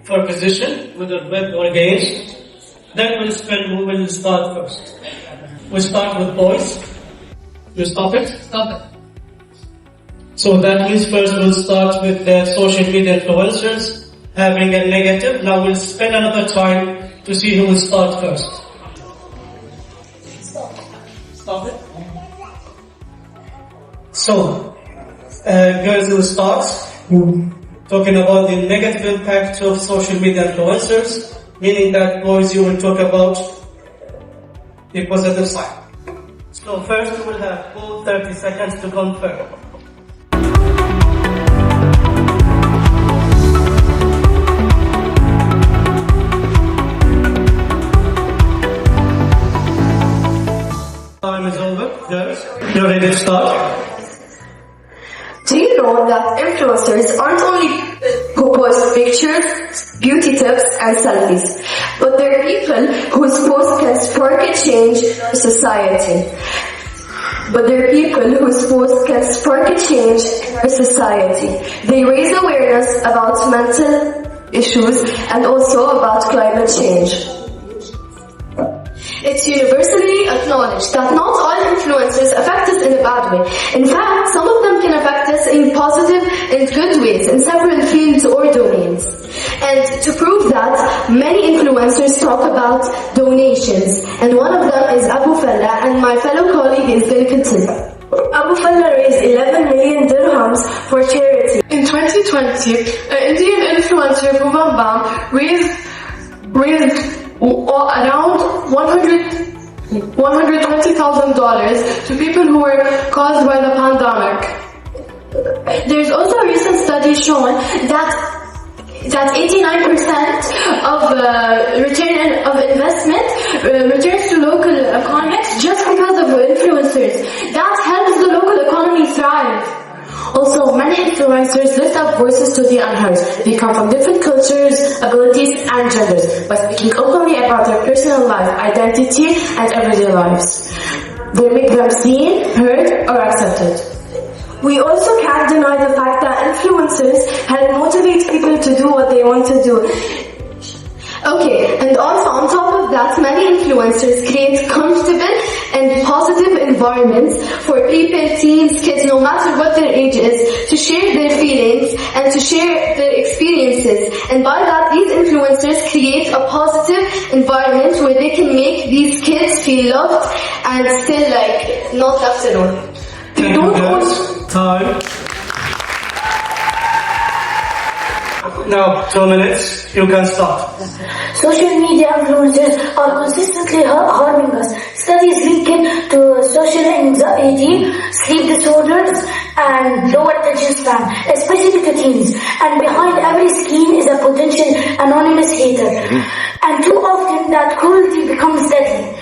or position, whether web or games. Then we will start first. We start with boys. You stop it? Stop it. So that means first we'll start with the social media influencers having a negative. Now we'll spend another time to see who will start first. Stop it. So, girls will start talking about the negative impact of social media influencers, meaning that boys you will talk about the positive side. So first we will have full 30 seconds to confirm. Time is over, girls. You're ready to start? Do you know that influencers aren't only who post pictures, beauty tips, and selfies, but they're people whose posts can spark a change in society. They raise awareness about mental issues and also about climate change. It's universally acknowledged that not all influencers affect us in a bad way. In fact, some of them can affect us in positive and good ways in several fields or domains. And to prove that, many influencers talk about donations. And one of them is Abu Falla, and my fellow colleague is going to continue. Abu Falla raised 11 million dirhams for charity. In 2020, an Indian influencer, Bhuvan Bam, raised around $120,000 to people who were caused by the pandemic. There's also a recent study shown that 89% of return of investment returns to local economics just because of influencers. That helps the local economy thrive. Also, many influencers lift up voices to the unheard. They come from different cultures, abilities, and genders by speaking openly about their personal life, identity, and everyday lives. They make them seen, heard, or accepted. We also can't deny the fact that influencers help motivate people to do what they want to do. Okay, and also on top of that, many influencers create comfortable and positive environments for people, teens, kids, no matter what their age is, to share their feelings and to share their experiences. And by that, these influencers create a positive environment where they can make these kids feel loved and still not left alone. Thank you, guys. Time. Now, 2 minutes. You can start. Social media influencers are consistently harming us. Studies linking to social anxiety, sleep disorders, and lower attention span, especially to teens. And behind every screen is a potential anonymous hater. And too often that cruelty becomes deadly.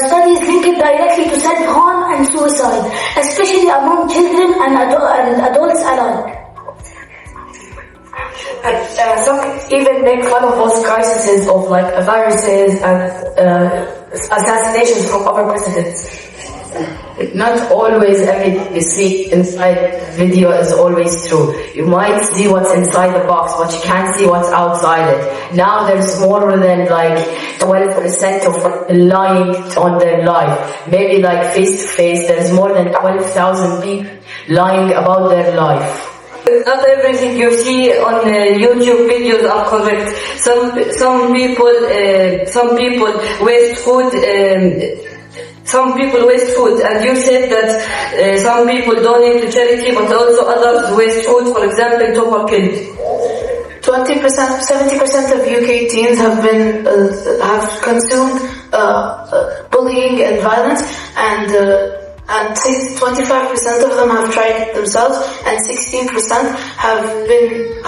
Studies link it directly to self-harm and suicide, especially among children and adults alike. And some even make fun of those crises of viruses and assassinations from other presidents. Not always everything you see inside the video is always true. You might see what's inside the box, but you can't see what's outside it. Now there's more than 12% of lying on their life. Maybe face to face, there's more than 12,000 people lying about their life. Not everything you see on YouTube videos are correct. Some people waste food. Some people waste food, and you said that some people donate to charity, but also others waste food. For example, Topper Kid. 70% of UK teens have consumed bullying and violence, and 25% of them have tried it themselves, and 16% have been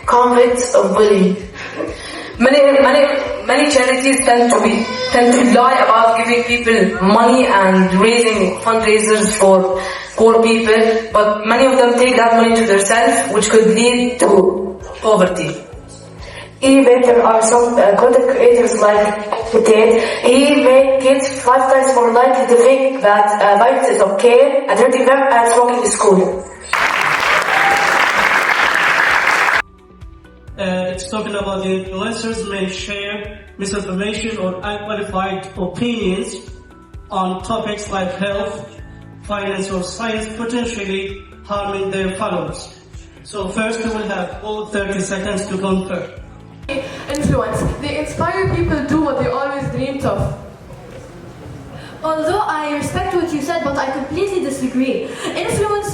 convicts of bullying. Many charities tend to lie about giving people money and raising fundraisers for poor people, but many of them take that money to themselves, which could lead to poverty. Even there are some content creators like Tate. He made kids 5 times more likely to think that violence is okay and hurting them and smoking in school. It's talking about the influencers may share misinformation or unqualified opinions on topics like health, finance, or science, potentially harming their followers. So first we will have all 30 seconds to confirm. Influence. They inspire people to do what they always dreamed of. Although I respect what you said, but I completely disagree.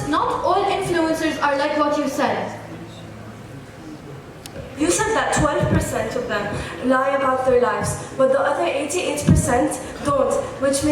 Not all influencers are like what you said. You said that 12% of them lie about their lives, but the other 88% don't, which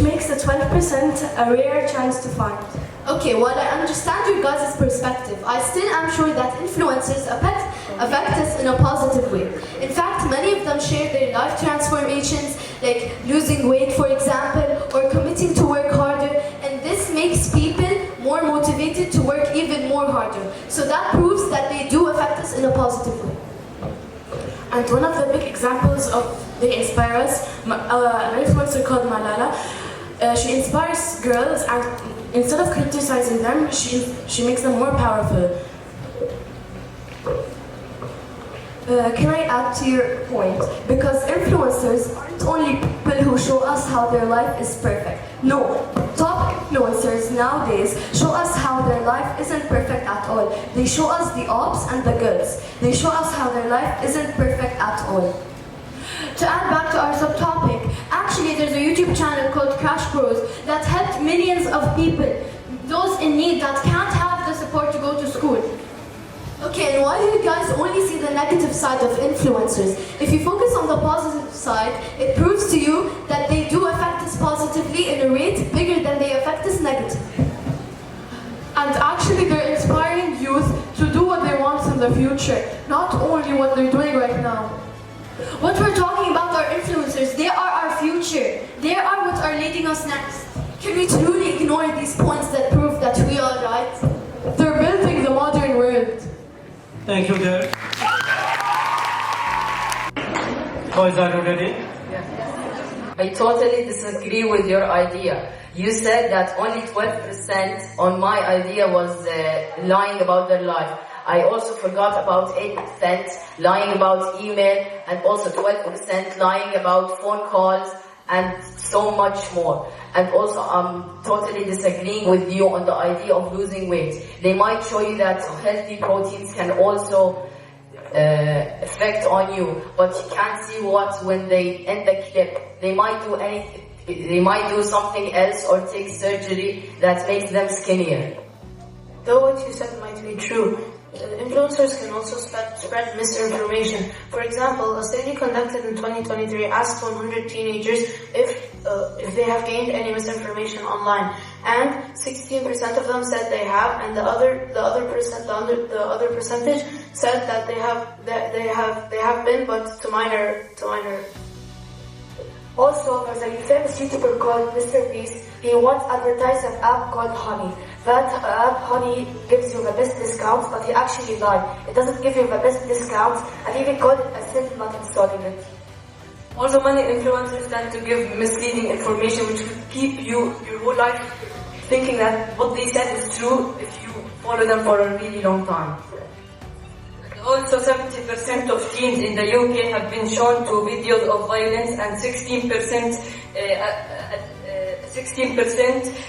makes the 12% a rare chance to find. Okay, while I understand your guys' perspective, I still am sure that influencers affect us in a positive way. In fact, many of them share their life transformations, like losing weight, for example, or committing to work harder, and this makes people more motivated to work even more harder. So that proves that they do affect us in a positive way. And one of the big examples of they inspire us, an influencer called Malala, she inspires girls, and instead of criticizing them, she makes them more powerful. Can I add to your point? Because influencers aren't only people who show us how their life is perfect. No, top influencers nowadays show us how their life isn't perfect at all. They show us the ups and the goods. They show us how their life isn't perfect at all. To add back to our subtopic, actually there's a YouTube channel called Crash Bros that helped millions of people, those in need that can't have the support to go to school. Okay, and why do you guys only see the negative side of influencers? If you focus on the positive side, it proves to you that they do affect us positively in a rate bigger than they affect us negatively. And actually they're inspiring youth to do what they want in the future, not only what they're doing right now. What we're talking about are influencers. They are our future. They are what are leading us next. Can we truly ignore these points that prove that we are right? They're building the modern world. Thank you, Derek. Boys, are you ready? I totally disagree with your idea. You said that only 12% on my idea was lying about their life. I also forgot about 8% lying about email, and also 12% lying about phone calls, and so much more. And also I'm totally disagreeing with you on the idea of losing weight. They might show you that healthy proteins can also effect on you, but you can't see what when they end the clip. They might do anything. They might do something else or take surgery that makes them skinnier. Though what you said might be true, influencers can also spread misinformation. For example, a study conducted in 2023 asked 100 teenagers if they have gained any misinformation online, and 16% of them said they have, and the other percentage said that they have been, but to minor. Also, there's a famous YouTuber called Mr. Beast. He once advertised an app called Honey. That app, Honey, gives you the best discounts, but he actually lied. It doesn't give you the best discounts, and even called it a sin not installing it. Also, many influencers tend to give misleading information which will keep you your whole life thinking that what they said is true if you follow them for a really long time. Also, 70% of teens in the UK have been shown to videos of violence, and 16%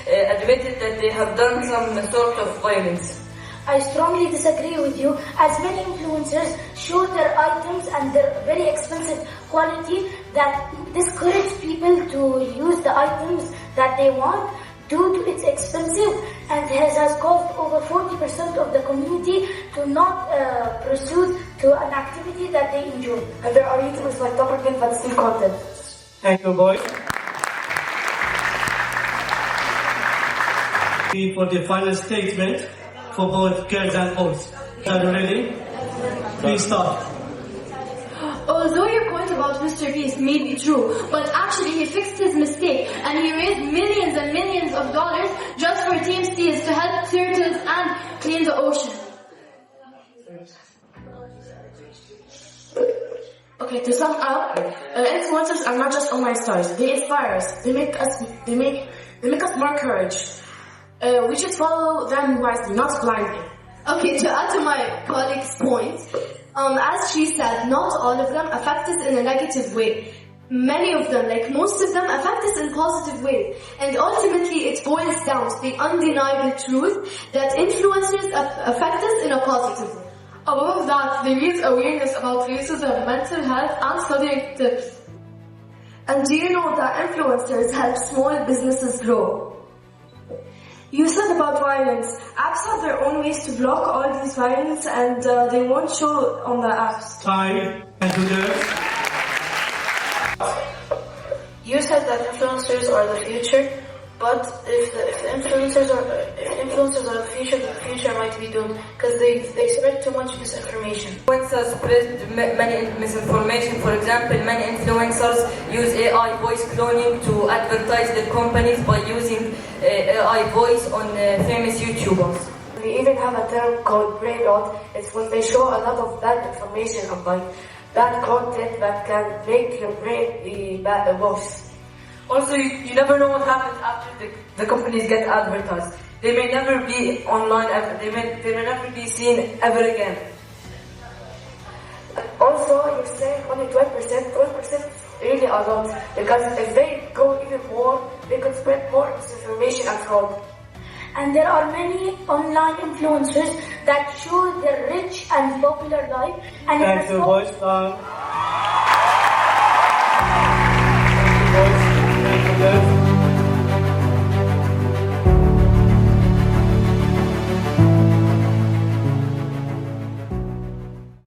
admitted that they have done some sort of violence. I strongly disagree with you, as many influencers show their items and their very expensive quality that discourage people to use the items that they want due to its expensive, and has caused over 40% of the community to not pursue to an activity that they enjoy. And there are YouTubers like Dr. King that steal content. Thank you, boys. For the final statement for both girls and boys. Are you ready? Please start. Although your point about Mr. Beast may be true, but actually he fixed his mistake and he raised millions and millions of dollars just for Team Seas to help turtles and clean the ocean. Okay, to sum up, influencers are not just online stars. They inspire us. They make us more courage. We should follow them wisely, not blindly. Okay, to add to my colleague's point, As she said, not all of them affect us in a negative way. Many of them, like most of them, affect us in positive ways. And ultimately, it boils down to the undeniable truth that influencers affect us in a positive way. Above that, they raise awareness about racism, mental health, and studying tips. And do you know that influencers help small businesses grow? You said about violence. Apps have their own ways to block all these violence and they won't show on the apps. Time and to the... You said that influencers are the future, but if influencers are the future might be doomed because they spread too much misinformation. Influencers spread many misinformation. For example, many influencers use AI voice cloning to advertise their companies by using AI voice on famous YouTubers. We even have a term called brain rot. It's when they show a lot of bad information and like bad content that can make your brain be worse. Also, you never know what happens after the companies get advertised. They may never be online ever. They may never be seen ever again. Also, you're saying only 12%. 12% is really a lot because if they go even more, they could spread more misinformation and fraud. And there are many online influencers that show their rich and popular life and Thank you, voice.